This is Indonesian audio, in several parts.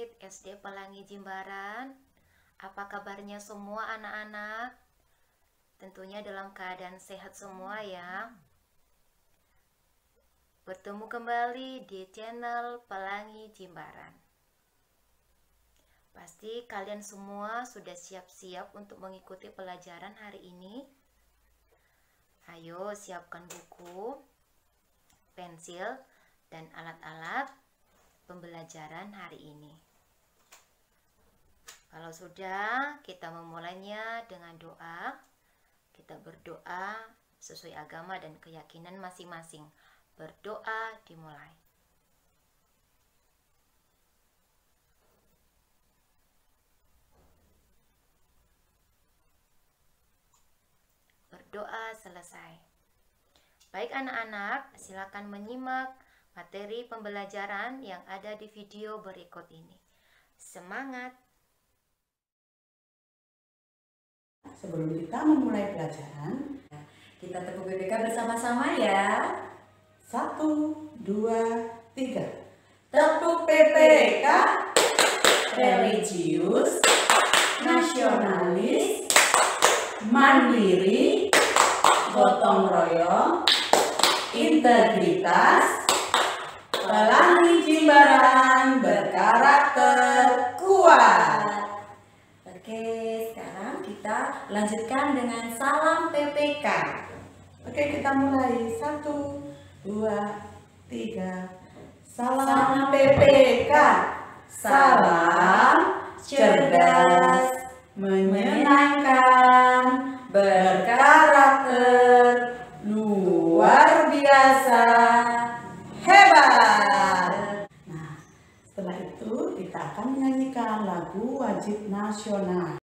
murid SD Pelangi Jimbaran. Apa kabarnya semua anak-anak? Tentunya dalam keadaan sehat semua ya. Bertemu kembali di channel Pelangi Jimbaran. Pasti kalian semua sudah siap-siap untuk mengikuti pelajaran hari ini. Ayo siapkan buku, pensil, dan alat-alat pembelajaran hari ini. Kalau sudah, kita memulainya dengan doa. Kita berdoa sesuai agama dan keyakinan masing-masing. Berdoa dimulai. Berdoa selesai. Baik anak-anak, silakan menyimak materi pembelajaran yang ada di video berikut ini. Semangat! Sebelum kita memulai pelajaran, kita tepuk BPK bersama-sama ya. 1, 2, 3. Tepuk BPK, religius, nasionalis, mandiri, gotong royong, integritas, Pelangi Jimbaran berkarakter kuat. Oke, sekarang kita lanjutkan dengan salam PPK. Oke, kita mulai. 1, 2, 3. Salam PPK. Salam cerdas, menyenangkan, berkarakter, luar biasa, hebat. Nah, setelah itu kita akan menyanyikan lagu wajib nasional.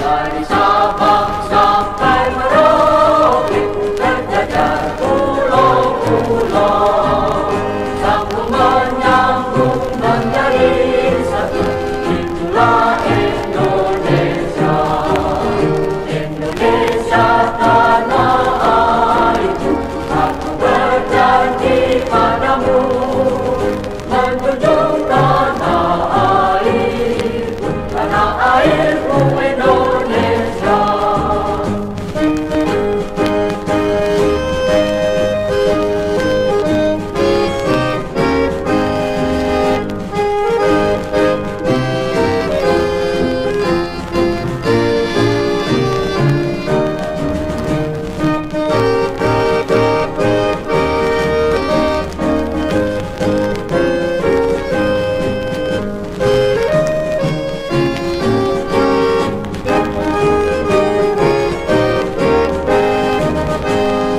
Dari Sabang sampai Merauke, terjajar pulau-pulau, sambung menyambung menjadi satu. Itulah Indonesia, Indonesia tanah airku. Aku berjanji padamu, menjunjung tanah airku, tanah airku Indonesia.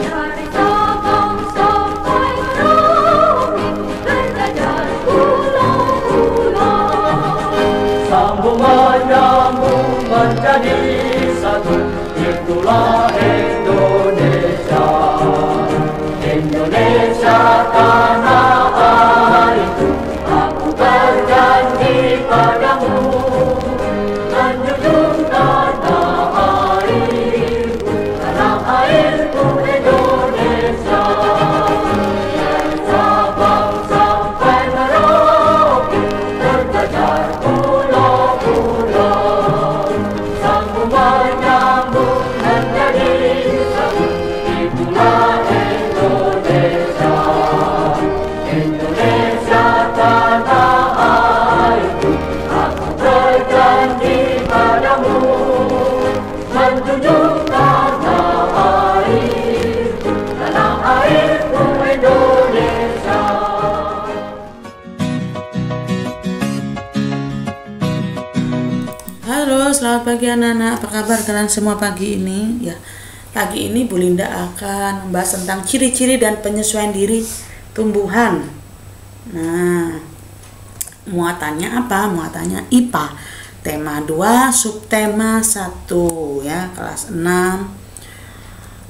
Dari Sabang sampai Merauke, terjajar pulau-pulau, sambung menyambung menjadi satu. Itulah Indonesia, Indonesia tanah airku. Aku berjanji padamu, menjunjung tanah airku, tanah airku Indonesia. Dari Sabang sampai Merauke, terjajar pulau-pulau, sambung menyambung menjadi satu. Itulah Indonesia, Indonesia tanah airku. Aku berjanji padamu, menjunjung tanah airku, tanah airku Indonesia. Halo, selamat pagi anak-anak. Apa kabar kalian semua pagi ini? Ya, pagi ini Bu Linda akan membahas tentang ciri-ciri dan penyesuaian diri tumbuhan. Nah, muatannya apa? Muatannya IPA. Tema 2, subtema 1 ya, kelas 6.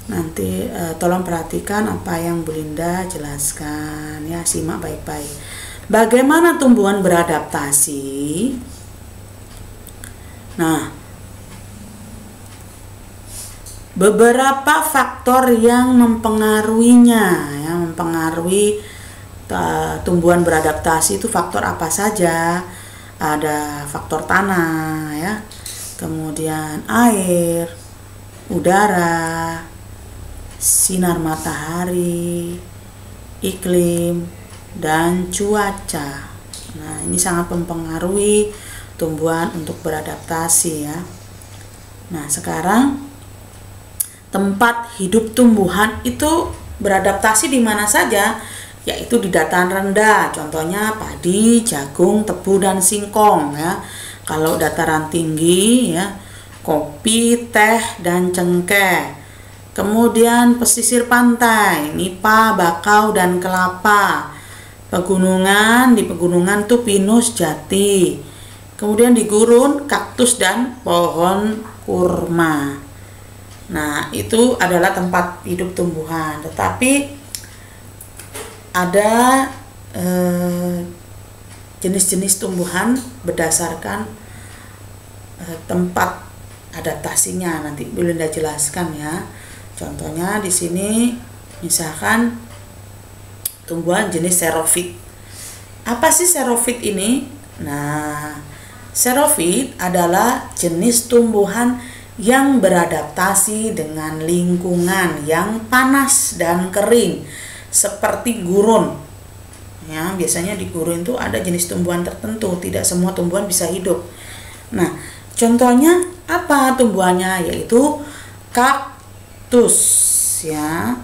Nanti tolong perhatikan apa yang Bu Linda jelaskan ya, simak baik-baik. Bagaimana tumbuhan beradaptasi? Nah, beberapa faktor yang mempengaruhinya, ya, mempengaruhi tumbuhan beradaptasi itu faktor apa saja? Ada faktor tanah, ya, kemudian air, udara, sinar matahari, iklim, dan cuaca. Nah, ini sangat mempengaruhi tumbuhan untuk beradaptasi, ya. Nah, sekarang tempat hidup tumbuhan itu beradaptasi di mana saja, yaitu di dataran rendah. Contohnya padi, jagung, tebu, dan singkong, ya. Kalau dataran tinggi, ya, kopi, teh, dan cengkeh. Kemudian pesisir pantai, nipah, bakau, dan kelapa. Pegunungan, di pegunungan tuh pinus, jati. Kemudian di gurun, kaktus, dan pohon kurma. Nah, itu adalah tempat hidup tumbuhan. Tetapi ada jenis-jenis tumbuhan berdasarkan tempat adaptasinya. Nanti Bu Linda jelaskan, ya. Contohnya di sini misalkan tumbuhan jenis xerophyt. Apa sih xerophyt ini? Nah, xerophyt adalah jenis tumbuhan yang beradaptasi dengan lingkungan yang panas dan kering seperti gurun. Ya, biasanya di gurun itu ada jenis tumbuhan tertentu, tidak semua tumbuhan bisa hidup. Nah, contohnya apa tumbuhannya? Yaitu kaktus, ya.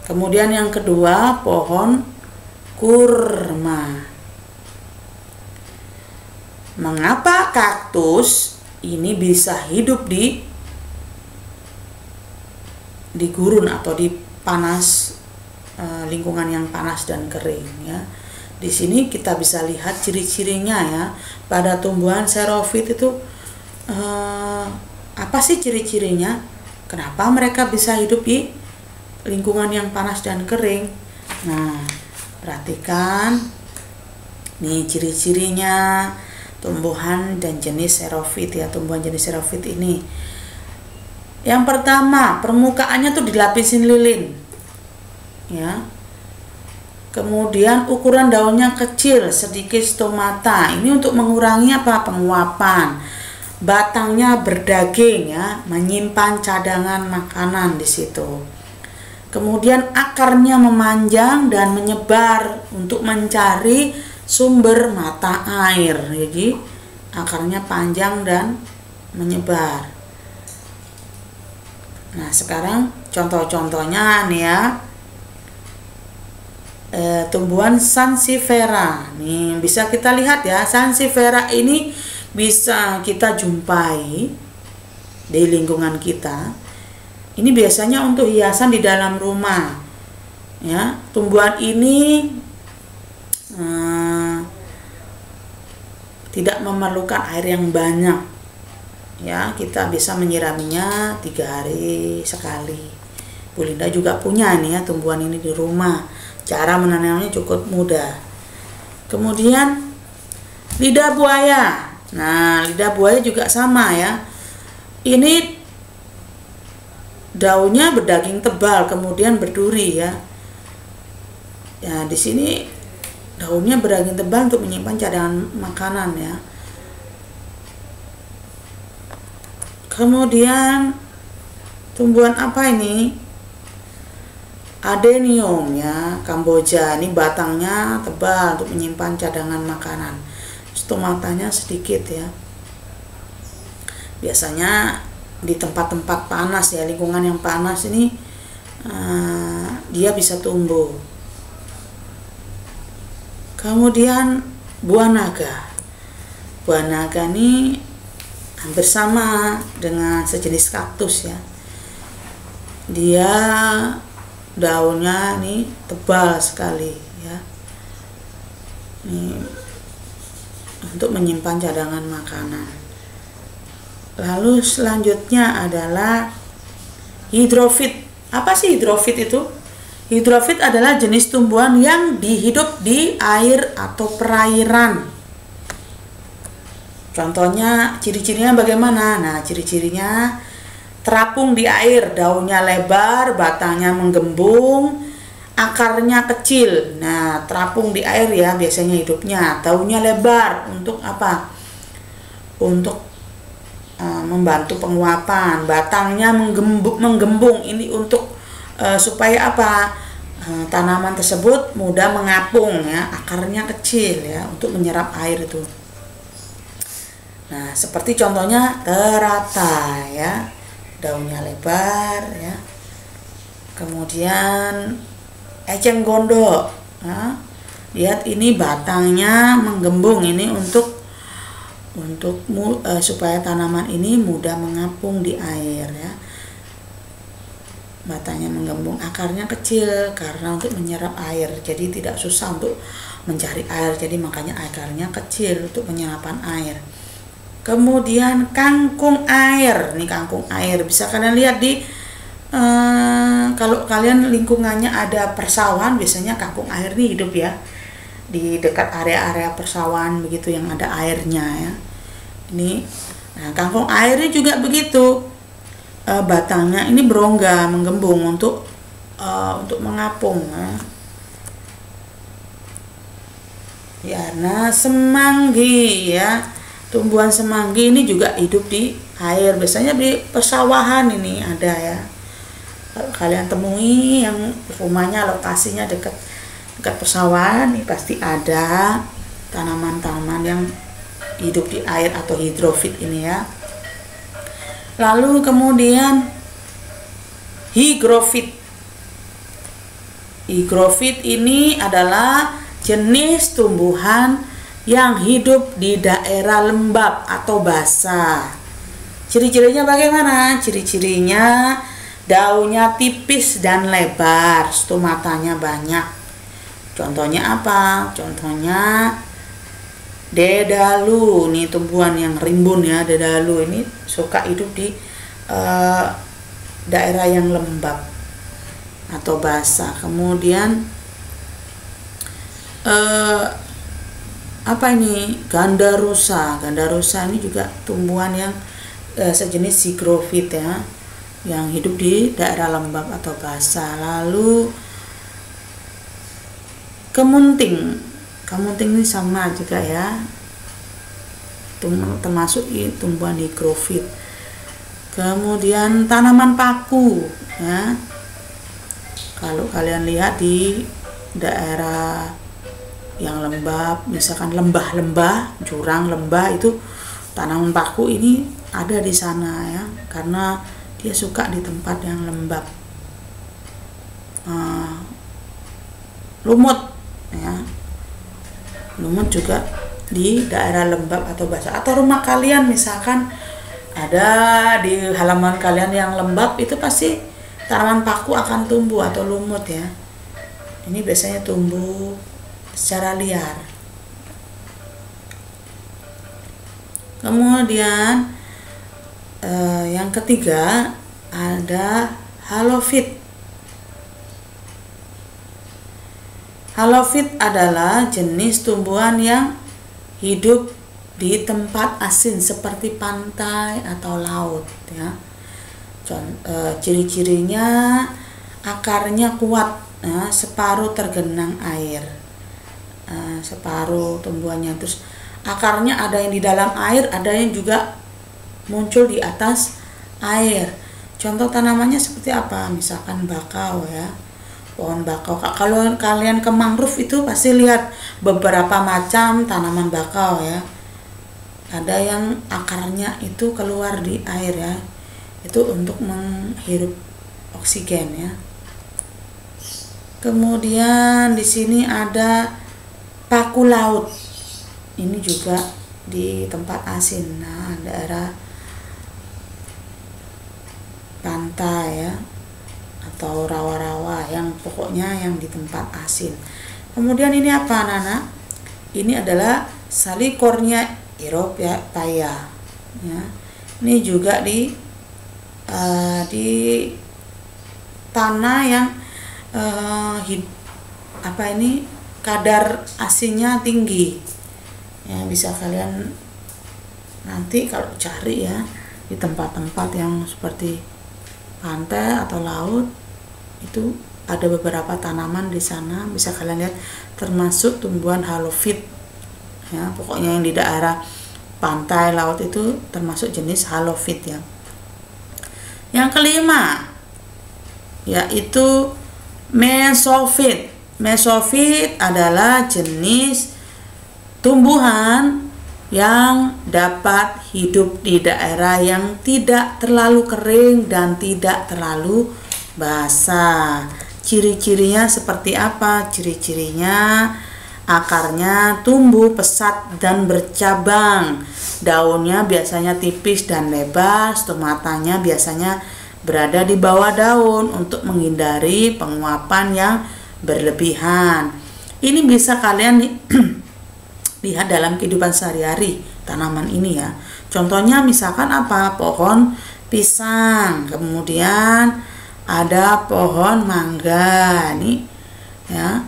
Kemudian yang kedua, pohon kurma. Mengapa kaktus ini bisa hidup di gurun atau di panas, lingkungan yang panas dan kering, ya. Di sini kita bisa lihat ciri-cirinya, ya. Pada tumbuhan xerophyt itu apa sih ciri-cirinya? Kenapa mereka bisa hidup di lingkungan yang panas dan kering? Nah, perhatikan nih ciri-cirinya tumbuhan dan jenis xerophyt, ya, tumbuhan jenis xerophyt ini. Yang pertama, permukaannya tuh dilapisin lilin, ya. Kemudian ukuran daunnya kecil, sedikit stomata. Ini untuk mengurangi apa? Penguapan. Batangnya berdaging, ya, menyimpan cadangan makanan di situ. Kemudian akarnya memanjang dan menyebar untuk mencari sumber mata air. Jadi akarnya panjang dan menyebar. Nah, sekarang contoh-contohnya nih, ya. Tumbuhan sansevieria. Nih bisa kita lihat, ya, sansevieria ini bisa kita jumpai di lingkungan kita. Ini biasanya untuk hiasan di dalam rumah, ya. Tumbuhan ini tidak memerlukan air yang banyak, ya. Kita bisa menyiraminya 3 hari sekali. Bu Linda juga punya nih, ya, tumbuhan ini di rumah. Cara menanamnya cukup mudah. Kemudian lidah buaya. Nah, lidah buaya juga sama, ya. Ini daunnya berdaging tebal, kemudian berduri, ya. Ya, di sini daunnya berdaging tebal untuk menyimpan cadangan makanan, ya. Kemudian tumbuhan apa ini? Adenium, ya, Kamboja. Ini batangnya tebal untuk menyimpan cadangan makanan. Stomatanya sedikit, ya. Biasanya di tempat-tempat panas, ya, lingkungan yang panas ini dia bisa tumbuh. Kemudian buah naga. Buah naga ini hampir sama dengan sejenis kaktus, ya. Dia daunnya nih tebal sekali, ya. Ini untuk menyimpan cadangan makanan. Lalu selanjutnya adalah hidrofit. Apa sih hidrofit itu? Hidrofit adalah jenis tumbuhan yang hidup di air atau perairan. Contohnya, ciri-cirinya bagaimana? Nah, ciri-cirinya terapung di air, daunnya lebar, batangnya menggembung, akarnya kecil. Nah, terapung di air ya biasanya hidupnya. Daunnya lebar untuk apa? Untuk membantu penguapan. Batangnya menggembung. Ini untuk supaya apa? Tanaman tersebut mudah mengapung ya. Akarnya kecil ya untuk menyerap air itu. Nah, seperti contohnya teratai ya. Daunnya lebar ya. Kemudian eceng gondok. Nah, lihat ini batangnya menggembung, ini untuk supaya tanaman ini mudah mengapung di air ya. Batangnya menggembung, akarnya kecil karena untuk menyerap air, jadi tidak susah untuk mencari air, jadi makanya akarnya kecil untuk penyerapan air. Kemudian kangkung air, nih kangkung air bisa kalian lihat di kalau kalian lingkungannya ada persawahan, biasanya kangkung air ini hidup ya di dekat area-area persawahan begitu yang ada airnya ya. Ini, nah kangkung air ini juga begitu, batangnya ini berongga menggembung untuk mengapung ya. Nah semanggi ya, tumbuhan semanggi ini juga hidup di air, biasanya di persawahan ini ada ya. Kalau kalian temui yang rumahnya lokasinya dekat persawahan, ini pasti ada tanaman-tanaman yang hidup di air atau hidrofit ini ya. Lalu kemudian higrofit. Higrofit ini adalah jenis tumbuhan yang hidup di daerah lembab atau basah. Ciri-cirinya bagaimana? Ciri-cirinya daunnya tipis dan lebar, stomatanya banyak. Contohnya apa? Contohnya dedalu, nih tumbuhan yang rimbun ya. Dedalu ini suka hidup di daerah yang lembab atau basah. Kemudian apa ini? Gandarusa. Gandarusa ini juga tumbuhan yang sejenis higrofit ya, yang hidup di daerah lembab atau basah. Lalu kemunting. Kemunting ini sama juga ya, termasuk tumbuhan higrofit. Kemudian tanaman paku ya. Kalau kalian lihat di daerah yang lembab, misalkan lembah-lembah, jurang lembah, itu tanaman paku ini ada di sana ya, karena dia suka di tempat yang lembab. Lumut ya, lumut juga di daerah lembab atau basah. Atau rumah kalian misalkan ada di halaman kalian yang lembab, itu pasti tanaman paku akan tumbuh atau lumut ya. Ini biasanya tumbuh secara liar. Kemudian yang ketiga ada halofit. Halofit adalah jenis tumbuhan yang hidup di tempat asin seperti pantai atau laut ya. Ciri-cirinya akarnya kuat ya, separuh tergenang air. Separuh tumbuhannya, terus akarnya ada yang di dalam air, ada yang juga muncul di atas air. Contoh tanamannya seperti apa? Misalkan bakau ya, pohon bakau. Kalau kalian ke mangrove itu pasti lihat beberapa macam tanaman bakau ya. Ada yang akarnya itu keluar di air ya, itu untuk menghirup oksigen ya. Kemudian di sini ada paku laut. Ini juga di tempat asin. Nah, daerah pantai ya, atau rawa-rawa, yang pokoknya yang di tempat asin. Kemudian ini apa, Nana? Ini adalah Salicornia europaea ya. Ini juga di tanah yang kadar asinnya tinggi. Ya, bisa kalian nanti kalau cari ya di tempat-tempat yang seperti pantai atau laut, itu ada beberapa tanaman di sana, bisa kalian lihat, termasuk tumbuhan halofit. Ya, pokoknya yang di daerah pantai laut itu termasuk jenis halofit ya. Yang kelima yaitu mesofit. Mesofit adalah jenis tumbuhan yang dapat hidup di daerah yang tidak terlalu kering dan tidak terlalu basah. Ciri-cirinya seperti apa? Ciri-cirinya akarnya tumbuh pesat dan bercabang. Daunnya biasanya tipis dan lebar, stomatanya biasanya berada di bawah daun untuk menghindari penguapan yang berlebihan. Ini bisa kalian lihat dalam kehidupan sehari-hari tanaman ini ya. Contohnya misalkan apa? Pohon pisang, kemudian ada pohon mangga nih ya.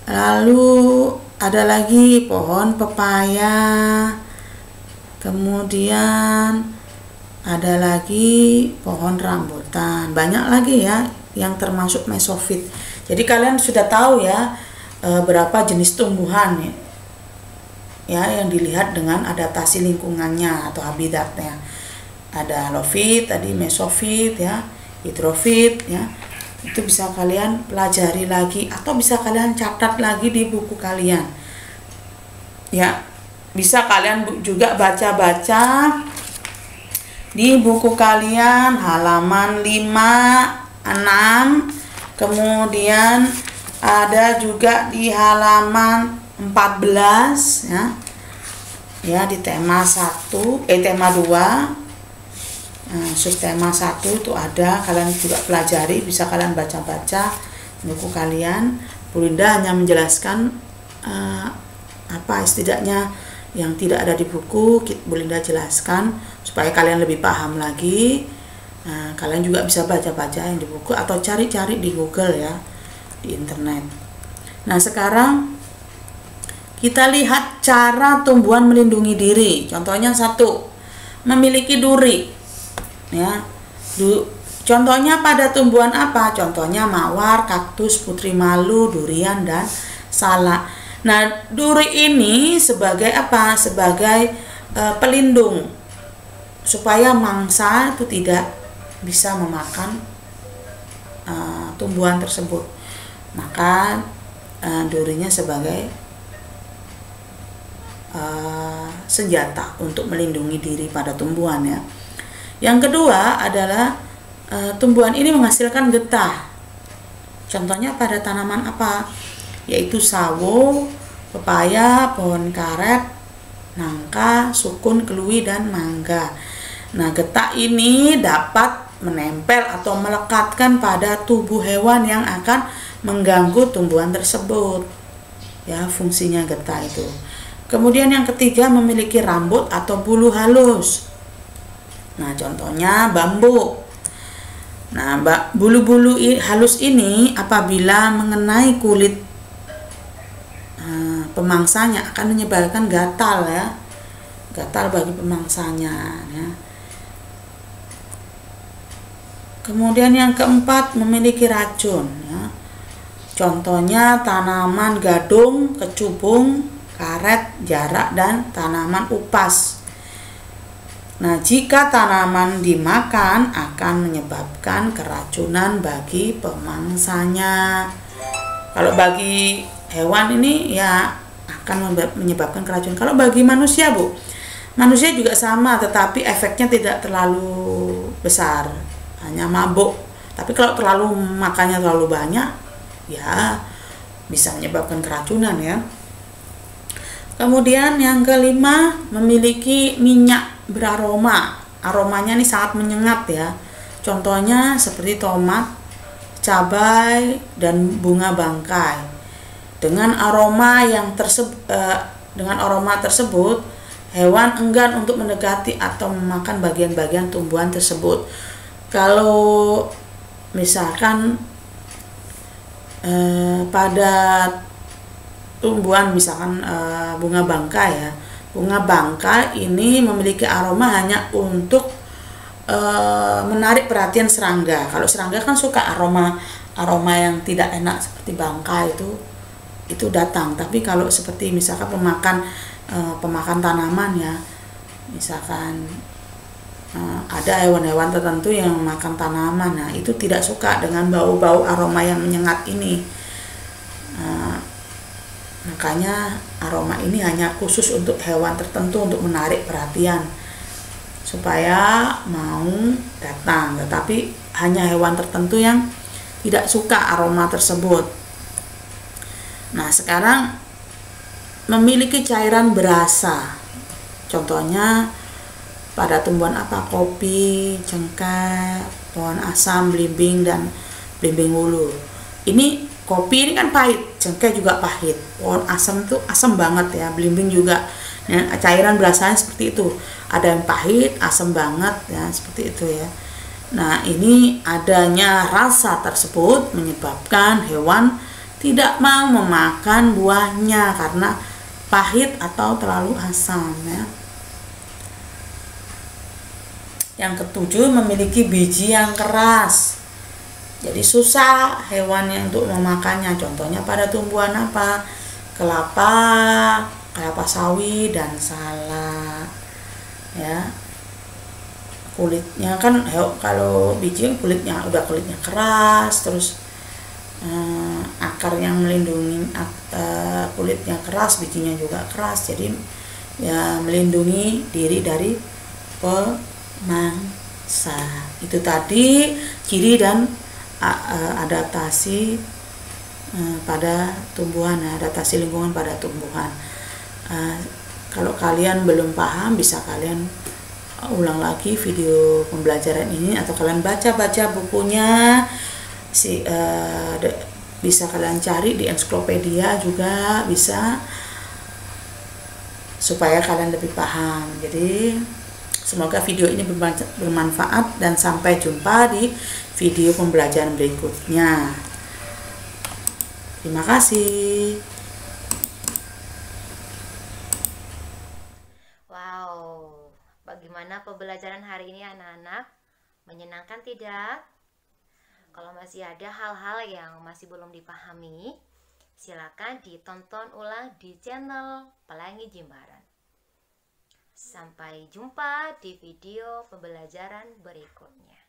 Lalu ada lagi pohon pepaya. Kemudian ada lagi pohon rambutan. Banyak lagi ya yang termasuk mesofit. Jadi kalian sudah tahu ya berapa jenis tumbuhan ya yang dilihat dengan adaptasi lingkungannya atau habitatnya. Ada halofit, tadi mesofit ya, hidrofit ya. Itu bisa kalian pelajari lagi atau bisa kalian catat lagi di buku kalian. Ya, bisa kalian juga baca-baca di buku kalian halaman 5, 6, kemudian ada juga di halaman 14 ya. Ya, di tema 2. Subtema 1 itu ada, kalian juga pelajari, bisa kalian baca-baca buku kalian. Bu Linda hanya menjelaskan setidaknya yang tidak ada di buku, Bu Linda jelaskan supaya kalian lebih paham lagi. Kalian juga bisa baca-baca yang di buku atau cari-cari di Google ya, di internet. Nah, sekarang kita lihat cara tumbuhan melindungi diri. Contohnya 1, memiliki duri. Ya, contohnya pada tumbuhan apa? Contohnya mawar, kaktus, putri malu, durian, dan salak. Nah, duri ini sebagai apa? Sebagai pelindung supaya mangsa itu tidak bisa memakan tumbuhan tersebut. Maka durinya sebagai senjata untuk melindungi diri pada tumbuhan ya. Yang kedua adalah tumbuhan ini menghasilkan getah. Contohnya pada tanaman apa? Yaitu sawo, pepaya, pohon karet, nangka, sukun, keluwi, dan mangga. Nah, getah ini dapat menempel atau melekatkan pada tubuh hewan yang akan mengganggu tumbuhan tersebut. Ya, fungsinya getah itu. Kemudian yang ketiga, memiliki rambut atau bulu halus. Nah, contohnya bambu. Nah, bulu-bulu halus ini apabila mengenai kulit pemangsanya akan menyebabkan gatal ya. Gatal bagi pemangsanya ya. Kemudian yang keempat, memiliki racun ya. Contohnya tanaman gadung, kecubung, karet, jarak, dan tanaman upas. Nah, jika tanaman dimakan akan menyebabkan keracunan bagi pemangsanya. Kalau bagi hewan ini ya akan menyebabkan keracunan. Kalau bagi manusia, Bu, manusia juga sama, tetapi efeknya tidak terlalu besar, hanya mabuk. Tapi kalau terlalu makannya terlalu banyak, ya bisa menyebabkan keracunan ya. Kemudian yang kelima, memiliki minyak beraroma. Aromanya ini sangat menyengat ya. Contohnya seperti tomat, cabai, dan bunga bangkai. Dengan aroma tersebut, hewan enggan untuk mendekati atau memakan bagian-bagian tumbuhan tersebut. Kalau misalkan pada tumbuhan misalkan bunga bangka ya. Bunga bangka ini memiliki aroma hanya untuk menarik perhatian serangga. Kalau serangga kan suka aroma yang tidak enak seperti bangka itu datang. Tapi kalau seperti misalkan pemakan tanaman ya, misalkan ada hewan-hewan tertentu yang makan tanaman, nah itu tidak suka dengan bau-bau aroma yang menyengat ini. Makanya aroma ini hanya khusus untuk hewan tertentu untuk menarik perhatian supaya mau datang, tetapi hanya hewan tertentu yang tidak suka aroma tersebut. Nah, sekarang memiliki cairan berasa. Contohnya pada tumbuhan apa? Kopi, cengkeh, pohon asam, belimbing, dan belimbing wulu. Ini kopi ini kan pahit, cengkeh juga pahit, pohon asam itu asam banget ya, belimbing juga. Ya, cairan berasanya seperti itu. Ada yang pahit, asam banget ya, seperti itu ya. Nah, ini adanya rasa tersebut menyebabkan hewan tidak mau memakan buahnya karena pahit atau terlalu asam ya. Yang ketujuh, memiliki biji yang keras. Jadi susah hewan yang untuk memakannya. Contohnya pada tumbuhan apa? Kelapa sawit dan salak. Ya. Kulitnya kan kalau biji kulitnya keras, terus akar yang melindungi kulitnya keras, bijinya juga keras. Jadi ya melindungi diri dari mangsa. Itu tadi ciri dan adaptasi pada tumbuhan, adaptasi lingkungan pada tumbuhan. Kalau kalian belum paham, bisa kalian ulang lagi video pembelajaran ini, atau kalian baca bukunya. Bisa kalian cari di ensiklopedia juga bisa, supaya kalian lebih paham. Jadi semoga video ini bermanfaat dan sampai jumpa di video pembelajaran berikutnya. Terima kasih. Wow, bagaimana pembelajaran hari ini anak-anak? Menyenangkan tidak? Kalau masih ada hal-hal yang masih belum dipahami, silakan ditonton ulang di channel Pelangi Jimbaran. Sampai jumpa di video pembelajaran berikutnya.